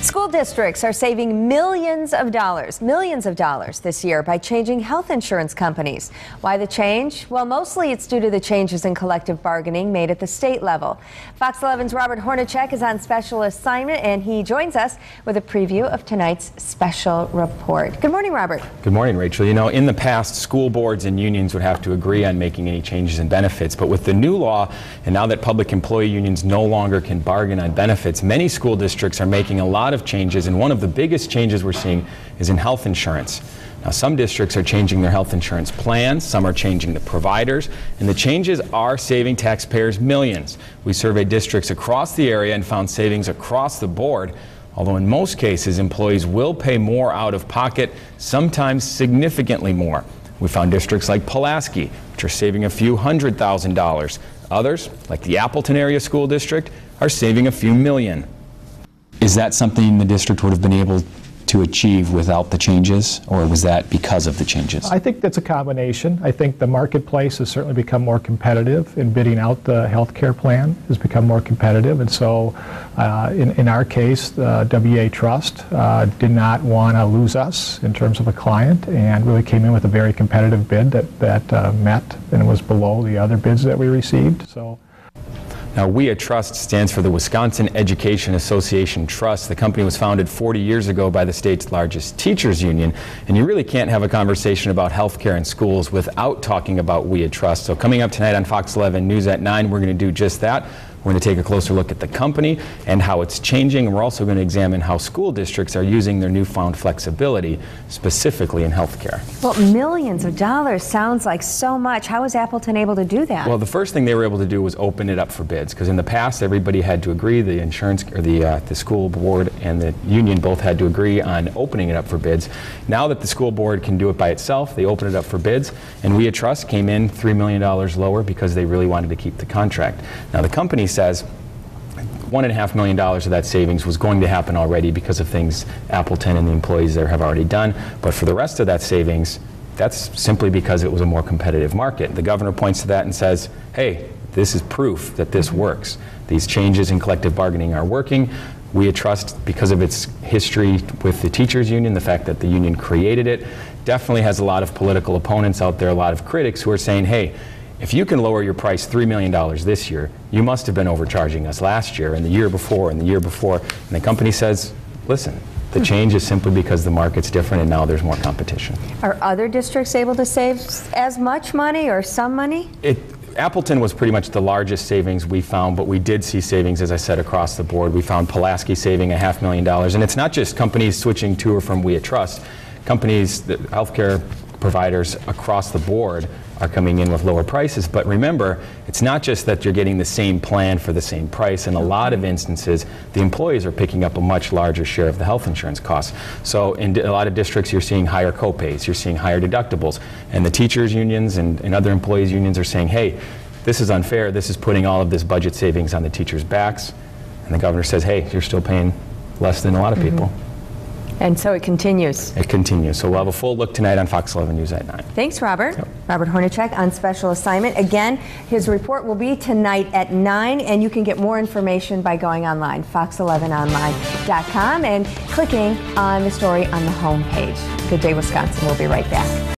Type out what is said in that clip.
School districts are saving millions of dollars this year by changing health insurance companies. Why the change? Well, mostly it's due to the changes in collective bargaining made at the state level. Fox 11's Robert Hornacek is on special assignment, and he joins us with a preview of tonight's special report. Good morning, Robert. Good morning, Rachel. You know, in the past, school boards and unions would have to agree on making any changes in benefits, but with the new law, and now that public employee unions no longer can bargain on benefits, many school districts are making a lot of changes, and one of the biggest changes we're seeing is in health insurance. Now, some districts are changing their health insurance plans, some are changing the providers, and the changes are saving taxpayers millions. We surveyed districts across the area and found savings across the board, although in most cases employees will pay more out of pocket, sometimes significantly more. We found districts like Pulaski, which are saving a few $100,000. Others, like the Appleton area school district, are saving a few million. Is that something the district would have been able to achieve without the changes, or was that because of the changes? I think that's a combination. I think the marketplace has certainly become more competitive in bidding out the health care plan, has become more competitive, and so in our case, the WA Trust did not want to lose us in terms of a client, and really came in with a very competitive bid that met and was below the other bids that we received. Now, WIA Trust stands for the Wisconsin Education Association Trust. The company was founded 40 years ago by the state's largest teachers union, and you really can't have a conversation about health care in schools without talking about WIA Trust. So coming up tonight on Fox 11 News at 9, we're going to do just that. We're going to take a closer look at the company and how it's changing, and we're also going to examine how school districts are using their newfound flexibility, specifically in health care. Well, millions of dollars sounds like so much. How was Appleton able to do that? Well, the first thing they were able to do was open it up for bids, because in the past everybody had to agree, the insurance or the school board and the union both had to agree on opening it up for bids. Now that the school board can do it by itself, they open it up for bids, and WIA Trust came in $3 million lower because they really wanted to keep the contract. Now, the company says $1.5 million of that savings was going to happen already because of things Appleton and the employees there have already done, but for the rest of that savings, that's simply because it was a more competitive market. The governor points to that and says, hey, this is proof that this works. These changes in collective bargaining are working. WIA Trust, because of its history with the teachers union, the fact that the union created it, definitely has a lot of political opponents out there, a lot of critics who are saying, hey, if you can lower your price $3 million this year, you must have been overcharging us last year and the year before and the year before. And the company says, listen, the change is simply because the market's different and now there's more competition. Are other districts able to save as much money or some money? Appleton was pretty much the largest savings we found, but we did see savings, as I said, across the board. We found Pulaski saving $500,000, and it's not just companies switching to or from WIA Trust. Companies, the healthcare providers across the board are coming in with lower prices, but remember, it's not just that you're getting the same plan for the same price. In a lot of instances, the employees are picking up a much larger share of the health insurance costs. So in a lot of districts, you're seeing higher co-pays, you're seeing higher deductibles, and the teachers unions and other employees unions are saying, hey, this is unfair, this is putting all of this budget savings on the teachers' backs, and the governor says, hey, you're still paying less than a lot of people. And so it continues. It continues. So we'll have a full look tonight on Fox 11 News at 9. Thanks, Robert. Yep. Robert Hornacek on special assignment. Again, his report will be tonight at 9, and you can get more information by going online, fox11online.com, and clicking on the story on the home page. Good Day, Wisconsin. We'll be right back.